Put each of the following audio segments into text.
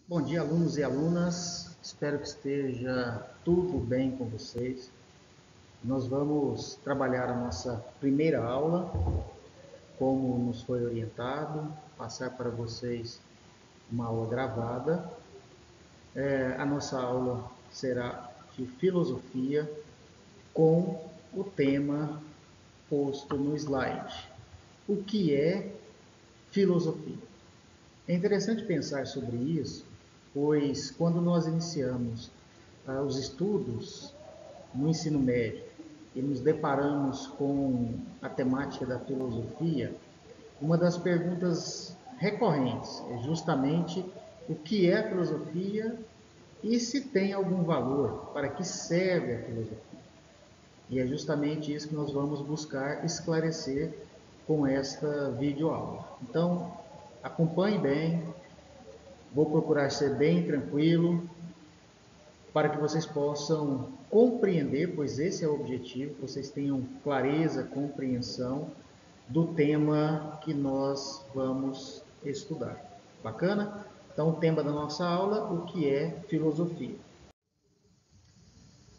Bom dia, alunos e alunas. Espero que esteja tudo bem com vocês. Nós vamos trabalhar a nossa primeira aula, como nos foi orientado, passar para vocês uma aula gravada. A nossa aula será de filosofia com o tema posto no slide. O que é filosofia? É interessante pensar sobre isso, pois quando nós iniciamos os estudos no ensino médio e nos deparamos com a temática da filosofia, uma das perguntas recorrentes é justamente o que é a filosofia e se tem algum valor, para que serve a filosofia. E é justamente isso que nós vamos buscar esclarecer com esta videoaula. Então, acompanhe bem, vou procurar ser bem tranquilo, para que vocês possam compreender, pois esse é o objetivo, que vocês tenham clareza, compreensão do tema que nós vamos estudar. Bacana? Então, o tema da nossa aula, o que é filosofia.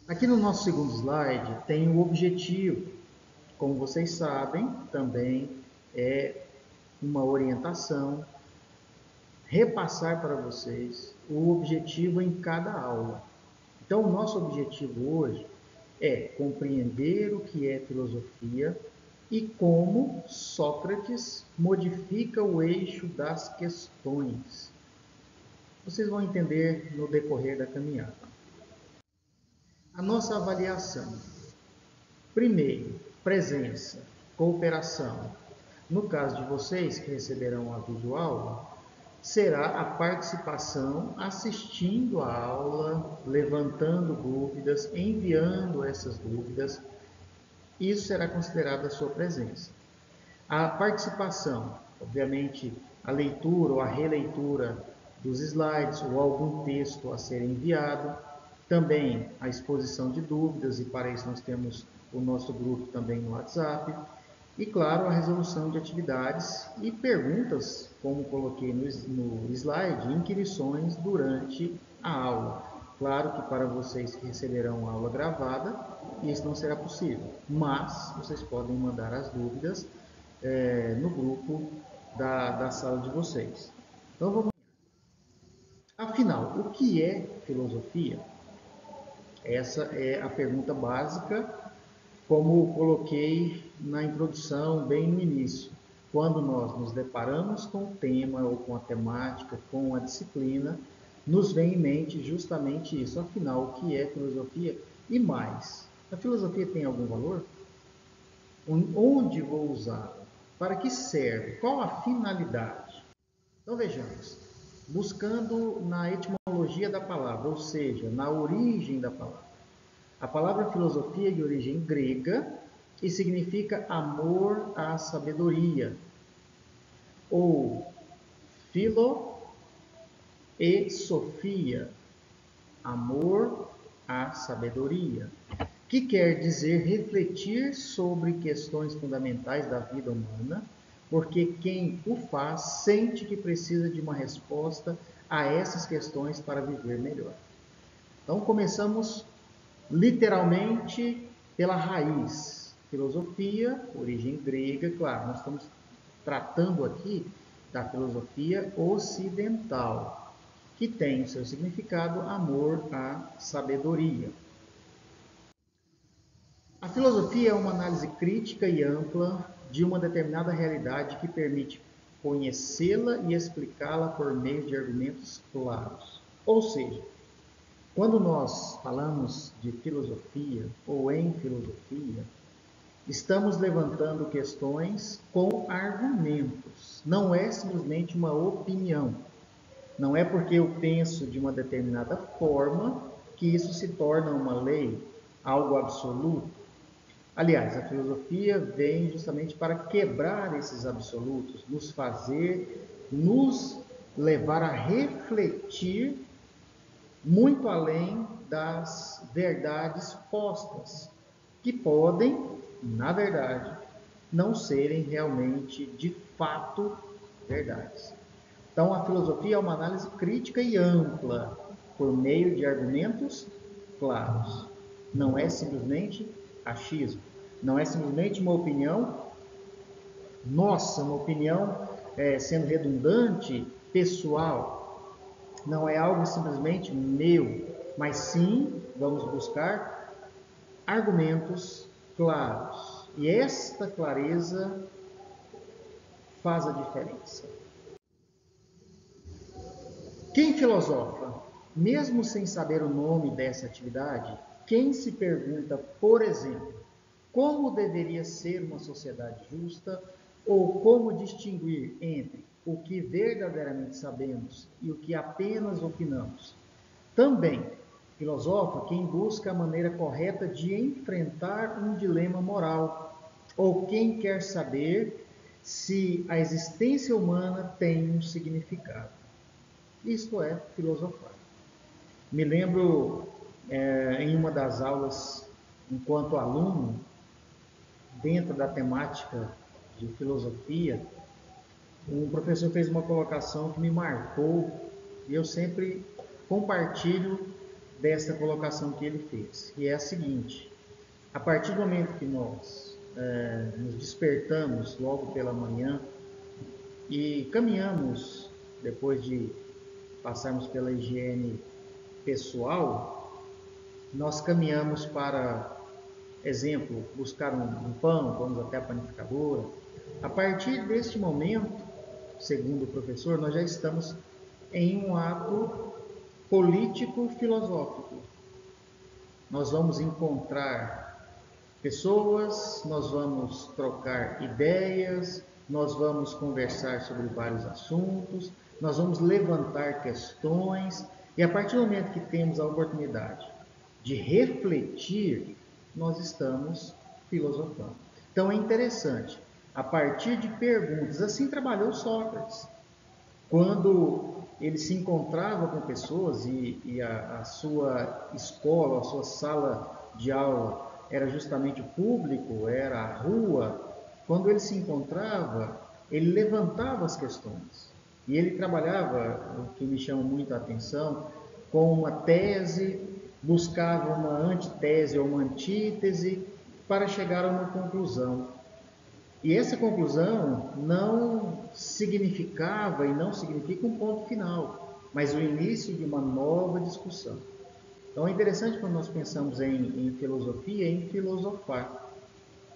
Aqui no nosso segundo slide tem o objetivo. Como vocês sabem, também é uma orientação, repassar para vocês o objetivo em cada aula. Então, o nosso objetivo hoje é compreender o que é filosofia e como Sócrates modifica o eixo das questões. Vocês vão entender no decorrer da caminhada. A nossa avaliação. Primeiro, presença, cooperação. No caso de vocês que receberão a videoaula, será a participação assistindo a aula, levantando dúvidas, enviando essas dúvidas. Isso será considerado a sua presença. A participação, obviamente, a leitura ou a releitura dos slides ou algum texto a ser enviado. Também a exposição de dúvidas, e para isso nós temos o nosso grupo também no WhatsApp. E, claro, a resolução de atividades e perguntas, como coloquei no slide, inquirições durante a aula. Claro que para vocês que receberão a aula gravada, isso não será possível, mas vocês podem mandar as dúvidas no grupo da sala de vocês. Então, vamos. Afinal, o que é filosofia? Essa é a pergunta básica, como coloquei na introdução, bem no início. Quando nós nos deparamos com o tema ou com a temática, com a disciplina, nos vem em mente justamente isso. Afinal, o que é filosofia? E mais, a filosofia tem algum valor? Onde vou usá-la? Para que serve? Qual a finalidade? Então vejamos, buscando na etimologia da palavra, ou seja, na origem da palavra. A palavra filosofia é de origem grega e significa amor à sabedoria, ou philo e sofia, amor à sabedoria, que quer dizer refletir sobre questões fundamentais da vida humana, porque quem o faz sente que precisa de uma resposta a essas questões para viver melhor. Então, começamos literalmente pela raiz. Filosofia, origem grega, claro, nós estamos tratando aqui da filosofia ocidental, que tem o seu significado amor à sabedoria. A filosofia é uma análise crítica e ampla de uma determinada realidade que permite conhecê-la e explicá-la por meio de argumentos claros. Ou seja, quando nós falamos de filosofia ou em filosofia, estamos levantando questões com argumentos. Não é simplesmente uma opinião. Não é porque eu penso de uma determinada forma que isso se torna uma lei, algo absoluto. Aliás, a filosofia vem justamente para quebrar esses absolutos, nos levar a refletir muito além das verdades postas, que podem, na verdade, não serem realmente, de fato, verdades. Então, a filosofia é uma análise crítica e ampla, por meio de argumentos claros. Não é simplesmente achismo. Não é simplesmente uma opinião nossa, uma opinião, sendo redundante, pessoal. Não é algo simplesmente meu, mas sim vamos buscar argumentos claros. E esta clareza faz a diferença. Quem filosofa, mesmo sem saber o nome dessa atividade, quem se pergunta, por exemplo, como deveria ser uma sociedade justa ou como distinguir entre o que verdadeiramente sabemos e o que apenas opinamos? Também filosofa quem busca a maneira correta de enfrentar um dilema moral ou quem quer saber se a existência humana tem um significado. Isto é filosofar. Me lembro em uma das aulas, enquanto aluno, dentro da temática de filosofia, um professor fez uma colocação que me marcou e eu sempre compartilho dessa colocação que ele fez. E é a seguinte: a partir do momento que nós nos despertamos logo pela manhã e caminhamos, depois de passarmos pela higiene pessoal, nós caminhamos para, exemplo, buscar um pão, vamos até a panificadora. A partir deste momento, segundo o professor, nós já estamos em um ato político-filosófico. Nós vamos encontrar pessoas, nós vamos trocar ideias, nós vamos conversar sobre vários assuntos, nós vamos levantar questões, e a partir do momento que temos a oportunidade de refletir, nós estamos filosofando. Então é interessante, a partir de perguntas, assim trabalhou Sócrates. Quando ele se encontrava com pessoas e a sua escola, a sua sala de aula era justamente o público, era a rua, quando ele se encontrava, ele levantava as questões. E ele trabalhava, o que me chama muito a atenção, com uma tese, buscava uma antitese ou uma antítese para chegar a uma conclusão. E essa conclusão não significava e não significa um ponto final, mas o início de uma nova discussão. Então é interessante quando nós pensamos em filosofia, em filosofar.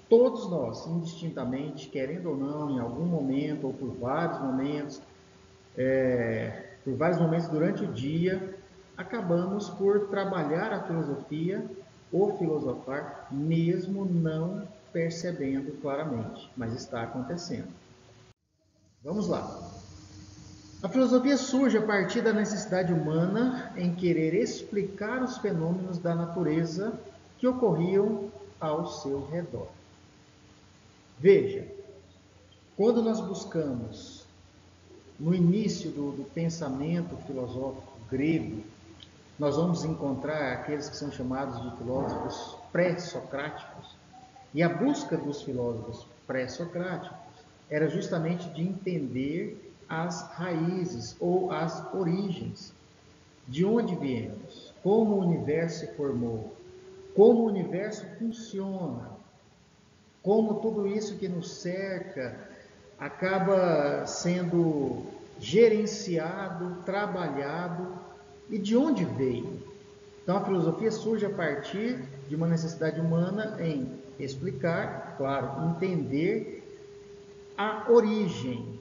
Todos nós, indistintamente, querendo ou não, em algum momento ou por vários momentos durante o dia, acabamos por trabalhar a filosofia ou filosofar, mesmo não percebendo claramente, mas está acontecendo. Vamos lá. A filosofia surge a partir da necessidade humana em querer explicar os fenômenos da natureza que ocorriam ao seu redor. Veja, quando nós buscamos no início do pensamento filosófico grego, nós vamos encontrar aqueles que são chamados de filósofos pré-socráticos. E a busca dos filósofos pré-socráticos era justamente de entender as raízes ou as origens, de onde viemos, como o universo se formou, como o universo funciona, como tudo isso que nos cerca acaba sendo gerenciado, trabalhado e de onde veio. Então a filosofia surge a partir de uma necessidade humana em explicar, claro, entender a origem.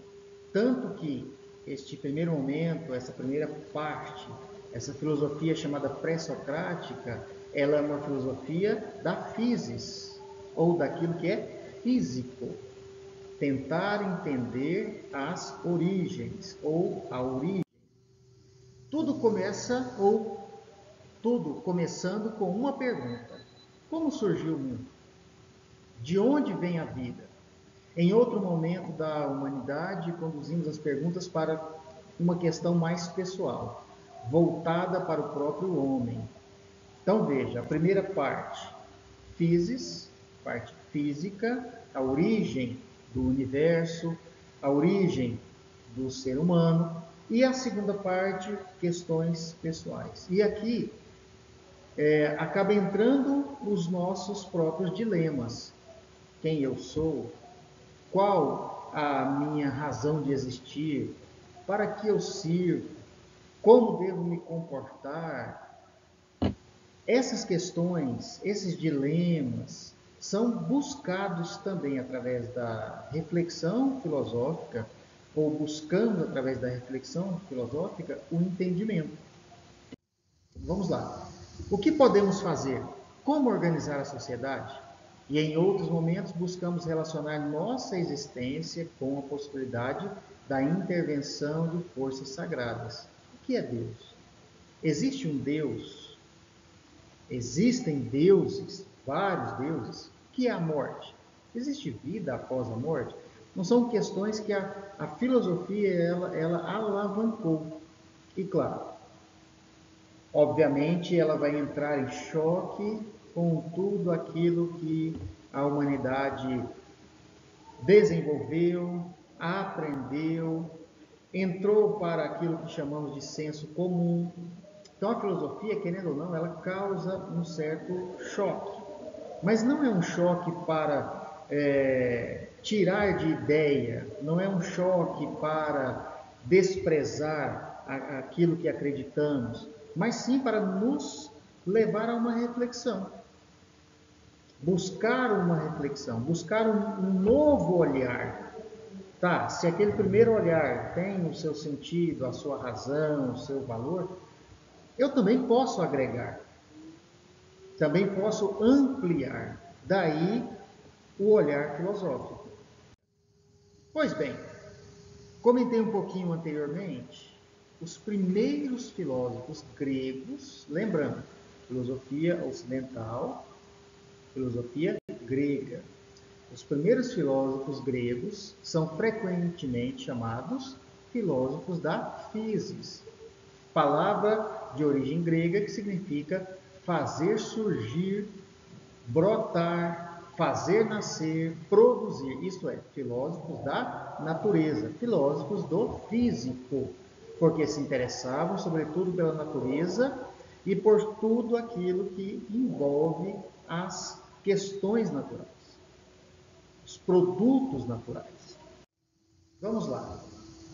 Tanto que este primeiro momento, essa primeira parte, essa filosofia chamada pré-socrática, ela é uma filosofia da physis, ou daquilo que é físico. Tentar entender as origens, ou a origem. Tudo começando com uma pergunta: como surgiu o mundo? De onde vem a vida? Em outro momento da humanidade, conduzimos as perguntas para uma questão mais pessoal, voltada para o próprio homem. Então veja, a primeira parte, physis, parte física, a origem do universo, a origem do ser humano. E a segunda parte, questões pessoais. E aqui acaba entrando os nossos próprios dilemas. Quem eu sou? Qual a minha razão de existir? Para que eu sirvo? Como devo me comportar? Essas questões, esses dilemas, são buscados também através da reflexão filosófica, ou buscando através da reflexão filosófica o entendimento. Vamos lá. O que podemos fazer? Como organizar a sociedade? E em outros momentos buscamos relacionar nossa existência com a possibilidade da intervenção de forças sagradas. O que é Deus? Existe um Deus? Existem deuses, vários deuses. O que é a morte? Existe vida após a morte? Não são questões que a filosofia ela alavancou. E claro, obviamente ela vai entrar em choque com tudo aquilo que a humanidade desenvolveu, aprendeu, entrou para aquilo que chamamos de senso comum. Então a filosofia, querendo ou não, ela causa um certo choque. Mas não é um choque para tirar de ideia, não é um choque para desprezar aquilo que acreditamos, mas sim para nos levar a uma reflexão. Buscar uma reflexão, buscar um novo olhar. Tá, se aquele primeiro olhar tem o seu sentido, a sua razão, o seu valor, eu também posso agregar, também posso ampliar. Daí o olhar filosófico. Pois bem, comentei um pouquinho anteriormente, os primeiros filósofos gregos, lembrando, filosofia ocidental, filosofia grega. Os primeiros filósofos gregos são frequentemente chamados filósofos da physis, palavra de origem grega que significa fazer surgir, brotar, fazer nascer, produzir. Isto é, filósofos da natureza, filósofos do físico, porque se interessavam sobretudo pela natureza e por tudo aquilo que envolve as questões naturais, os produtos naturais. Vamos lá.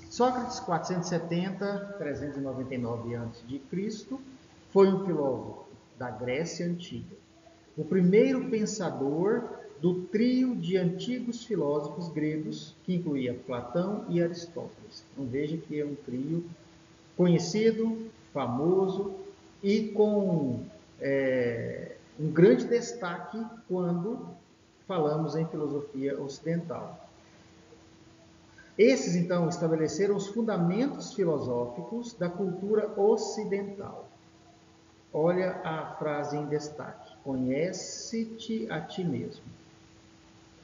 Sócrates, 470, 399 a.C., foi um filósofo da Grécia Antiga. O primeiro pensador do trio de antigos filósofos gregos, que incluía Platão e Aristóteles. Então veja que é um trio conhecido, famoso e com um grande destaque quando falamos em filosofia ocidental. Esses, então, estabeleceram os fundamentos filosóficos da cultura ocidental. Olha a frase em destaque. Conhece-te a ti mesmo.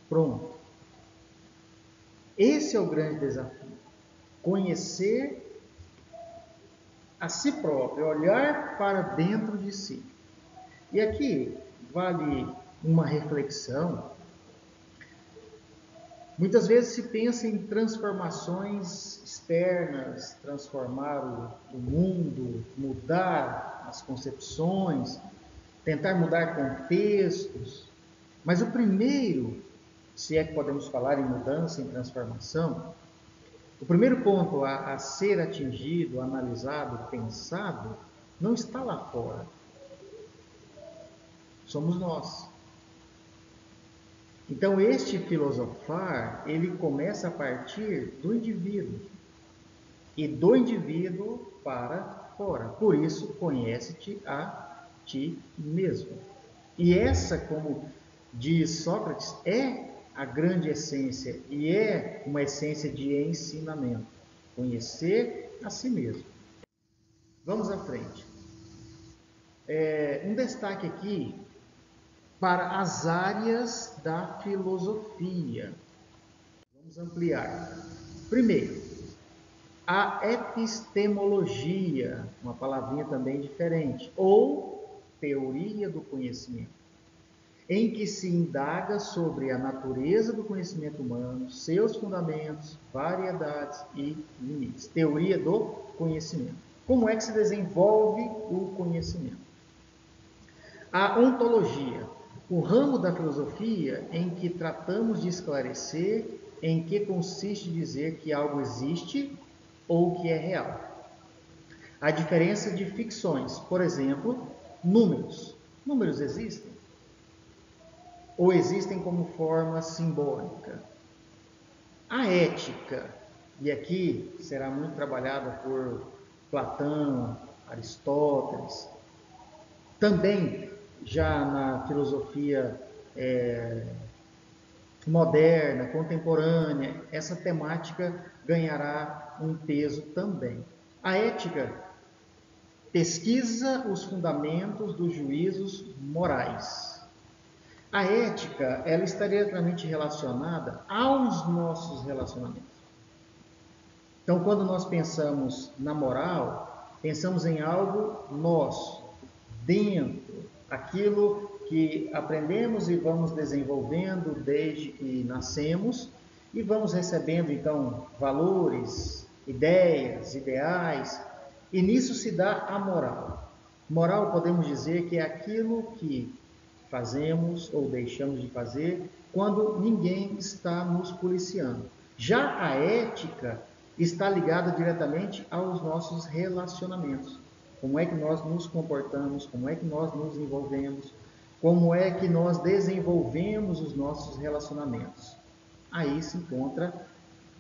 Pronto. Esse é o grande desafio. Conhecer a si próprio, olhar para dentro de si. E aqui vale uma reflexão. Muitas vezes se pensa em transformações externas, transformar o mundo, mudar as concepções, tentar mudar contextos. Mas o primeiro, se é que podemos falar em mudança, em transformação, o primeiro ponto a ser atingido, analisado, pensado, não está lá fora. Somos nós. Então, este filosofar, ele começa a partir do indivíduo. E do indivíduo para fora. Por isso, conhece-te a ti mesmo. E essa, como diz Sócrates, é a grande essência. E é uma essência de ensinamento. Conhecer a si mesmo. Vamos à frente. Um destaque aqui para as áreas da filosofia. Vamos ampliar. Primeiro, a epistemologia, uma palavrinha também diferente, ou teoria do conhecimento. em que se indaga sobre a natureza do conhecimento humano, seus fundamentos, variedades e limites. Teoria do conhecimento. Como é que se desenvolve o conhecimento? A ontologia, o ramo da filosofia em que tratamos de esclarecer em que consiste dizer que algo existe ou que é real. A diferença de ficções, por exemplo, números. Números existem? Ou existem como forma simbólica? A ética, e aqui será muito trabalhada por Platão, Aristóteles, também já na filosofia moderna, contemporânea, essa temática ganhará um peso também. A ética pesquisa os fundamentos dos juízos morais. A ética, ela está diretamente relacionada aos nossos relacionamentos. Então, quando nós pensamos na moral, pensamos em algo nosso, dentro, aquilo que aprendemos e vamos desenvolvendo desde que nascemos e vamos recebendo, então, valores, ideias, ideais, e nisso se dá a moral. Moral, podemos dizer que é aquilo que fazemos ou deixamos de fazer quando ninguém está nos policiando. Já a ética está ligada diretamente aos nossos relacionamentos. Como é que nós nos comportamos, como é que nós nos envolvemos, como é que nós desenvolvemos os nossos relacionamentos. Aí se encontra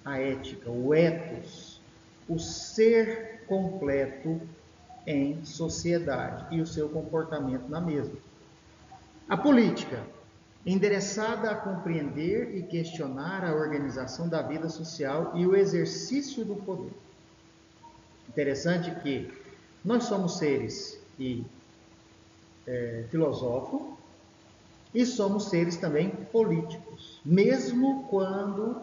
a ética, o ethos, o ser completo em sociedade e o seu comportamento na mesma. A política, endereçada a compreender e questionar a organização da vida social e o exercício do poder. Interessante que nós somos seres que filosofam e somos seres também políticos, mesmo quando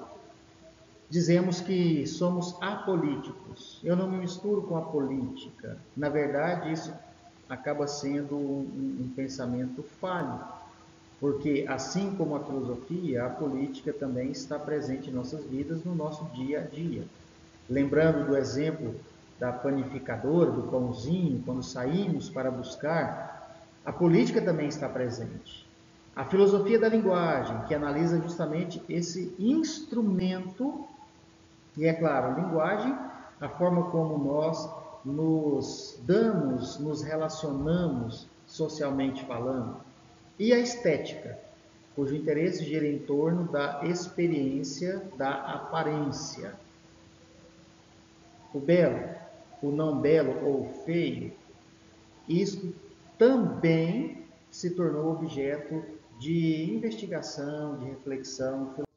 dizemos que somos apolíticos. Eu não me misturo com a política. Na verdade, isso acaba sendo um pensamento falho, porque assim como a filosofia, a política também está presente em nossas vidas, no nosso dia a dia. Lembrando do exemplo da panificadora, do pãozinho, quando saímos para buscar, a política também está presente. A filosofia da linguagem, que analisa justamente esse instrumento, e é claro, a linguagem, a forma como nós nos damos, nos relacionamos socialmente falando, e a estética, cujo interesse gira em torno da experiência da aparência. O belo, o não belo ou feio, isso também se tornou objeto de investigação, de reflexão filosófica.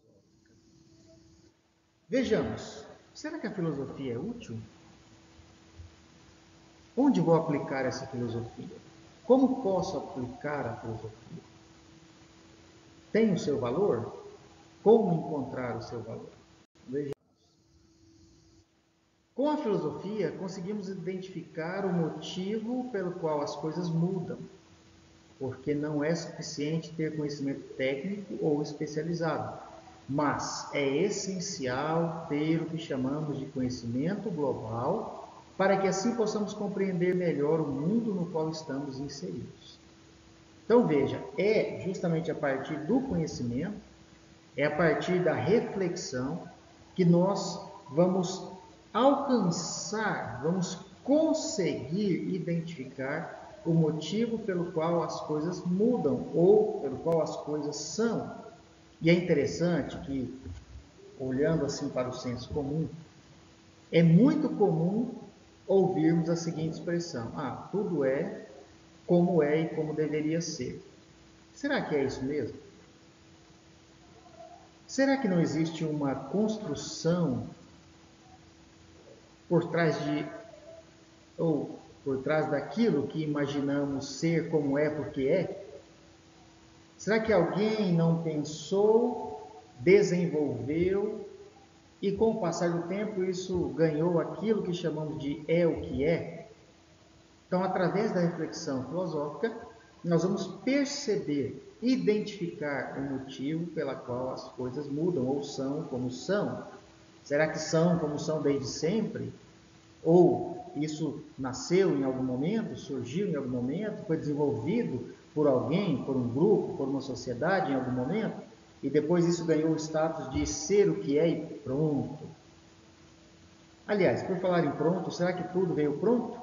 Vejamos, será que a filosofia é útil? Onde vou aplicar essa filosofia? Como posso aplicar a filosofia? Tem o seu valor? Como encontrar o seu valor? Vejamos. Com a filosofia, conseguimos identificar o motivo pelo qual as coisas mudam, porque não é suficiente ter conhecimento técnico ou especializado, mas é essencial ter o que chamamos de conhecimento global, para que assim possamos compreender melhor o mundo no qual estamos inseridos. Então veja, é justamente a partir do conhecimento, é a partir da reflexão que nós vamos alcançar, vamos conseguir identificar o motivo pelo qual as coisas mudam ou pelo qual as coisas são. E é interessante que, olhando assim para o senso comum, é muito comum ouvirmos a seguinte expressão: tudo é como é e como deveria ser. Será que é isso mesmo? Será que não existe uma construção por trás por trás daquilo que imaginamos ser como é porque é? Será que alguém não pensou, desenvolveu e com o passar do tempo isso ganhou aquilo que chamamos de é o que é? Então, através da reflexão filosófica, nós vamos perceber, identificar o motivo pela qual as coisas mudam ou são como são. Será que são como são desde sempre? Ou isso nasceu em algum momento, surgiu em algum momento, foi desenvolvido por alguém, por um grupo, por uma sociedade em algum momento, e depois isso ganhou o status de ser o que é e pronto. Aliás, por falar em pronto, será que tudo veio pronto?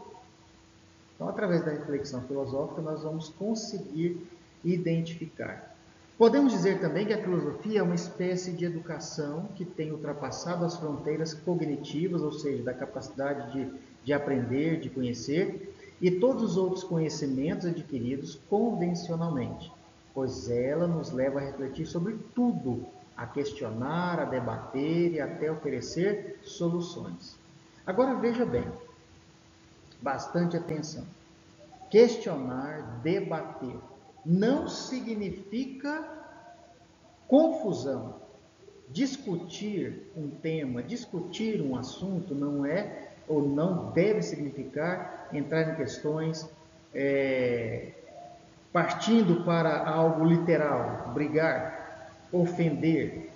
Então, através da reflexão filosófica, nós vamos conseguir identificar. Podemos dizer também que a filosofia é uma espécie de educação que tem ultrapassado as fronteiras cognitivas, ou seja, da capacidade de aprender, de conhecer, e todos os outros conhecimentos adquiridos convencionalmente, pois ela nos leva a refletir sobre tudo, a questionar, a debater e até oferecer soluções. Agora veja bem, bastante atenção. Questionar, debater, não significa confusão. Discutir um tema, discutir um assunto não é ou não deve significar entrar em questões partindo para algo literal, brigar, ofender,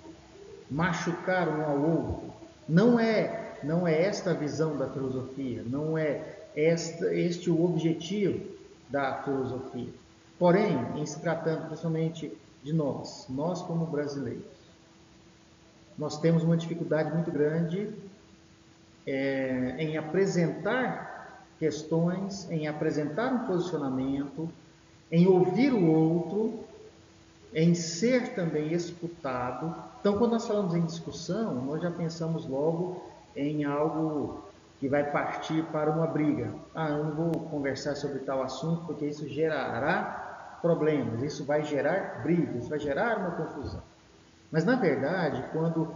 machucar um ao outro. Não é esta a visão da filosofia, não é este o objetivo da filosofia. Porém, em se tratando principalmente de nós como brasileiros, nós temos uma dificuldade muito grande em apresentar questões, em apresentar um posicionamento, em ouvir o outro, em ser também escutado. Então, quando nós falamos em discussão, nós já pensamos logo em algo que vai partir para uma briga. Eu não vou conversar sobre tal assunto porque isso gerará problemas, isso vai gerar brigas, isso vai gerar uma confusão. Mas, na verdade, quando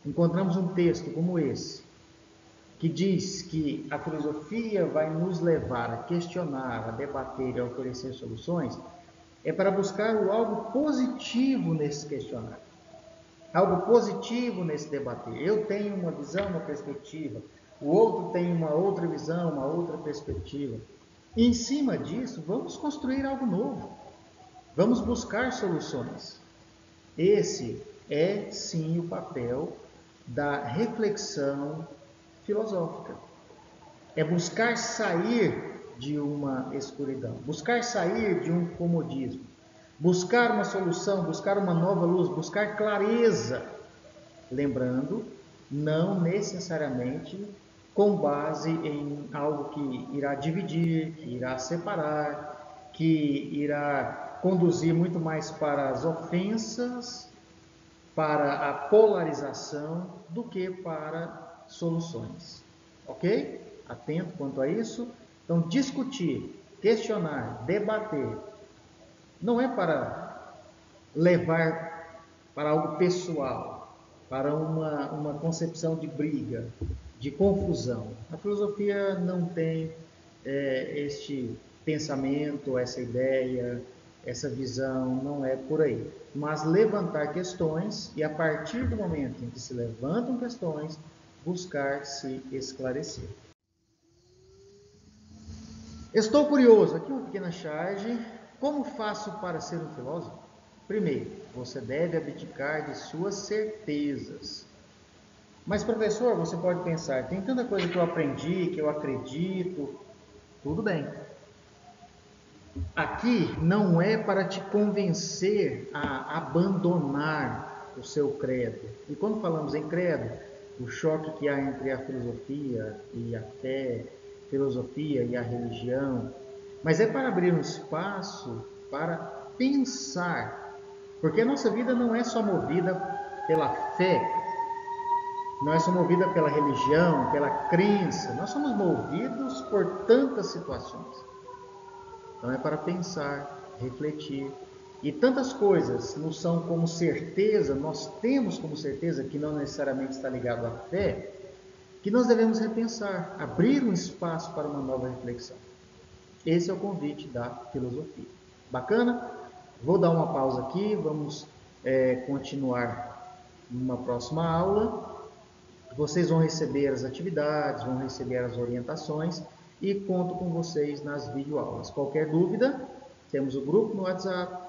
encontramos um texto como esse, que diz que a filosofia vai nos levar a questionar, a debater e a oferecer soluções, é para buscar algo positivo nesse questionar, algo positivo nesse debater. Eu tenho uma visão, uma perspectiva, o outro tem uma outra visão, uma outra perspectiva. E em cima disso, vamos construir algo novo, vamos buscar soluções. Esse é sim o papel da reflexão filosófica. É buscar sair de uma escuridão, buscar sair de um comodismo, buscar uma solução, buscar uma nova luz, buscar clareza. Lembrando, não necessariamente com base em algo que irá dividir, que irá separar, que irá conduzir muito mais para as ofensas, para a polarização, do que para soluções. Ok? Atento quanto a isso. Então, discutir, questionar, debater, não é para levar para algo pessoal, para uma concepção de briga, de confusão. A filosofia não tem este pensamento, essa ideia, essa visão, não é por aí. Mas levantar questões e, a partir do momento em que se levantam questões, buscar se esclarecer. Estou curioso, aqui uma pequena charge. Como faço para ser um filósofo? Primeiro, você deve abdicar de suas certezas. Mas, professor, você pode pensar, tem tanta coisa que eu aprendi, que eu acredito. Tudo bem. Aqui não é para te convencer a abandonar o seu credo. E quando falamos em credo, o choque que há entre a filosofia e a fé, filosofia e a religião, mas é para abrir um espaço para pensar, porque a nossa vida não é só movida pela fé, não é só movida pela religião, pela crença, nós somos movidos por tantas situações. Então é para pensar, refletir. E tantas coisas nos são como certeza, nós temos como certeza que não necessariamente está ligado à fé, que nós devemos repensar, abrir um espaço para uma nova reflexão. Esse é o convite da filosofia. Bacana? Vou dar uma pausa aqui, vamos continuar numa próxima aula. Vocês vão receber as atividades, vão receber as orientações e conto com vocês nas videoaulas. Qualquer dúvida, Temos o grupo no WhatsApp,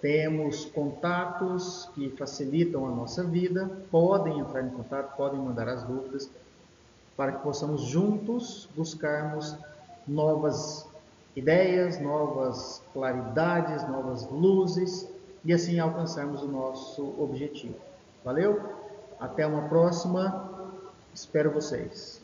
temos contatos que facilitam a nossa vida, podem entrar em contato, podem mandar as dúvidas, para que possamos juntos buscarmos novas ideias, novas claridades, novas luzes e assim alcançarmos o nosso objetivo. Valeu? Até uma próxima. Espero vocês.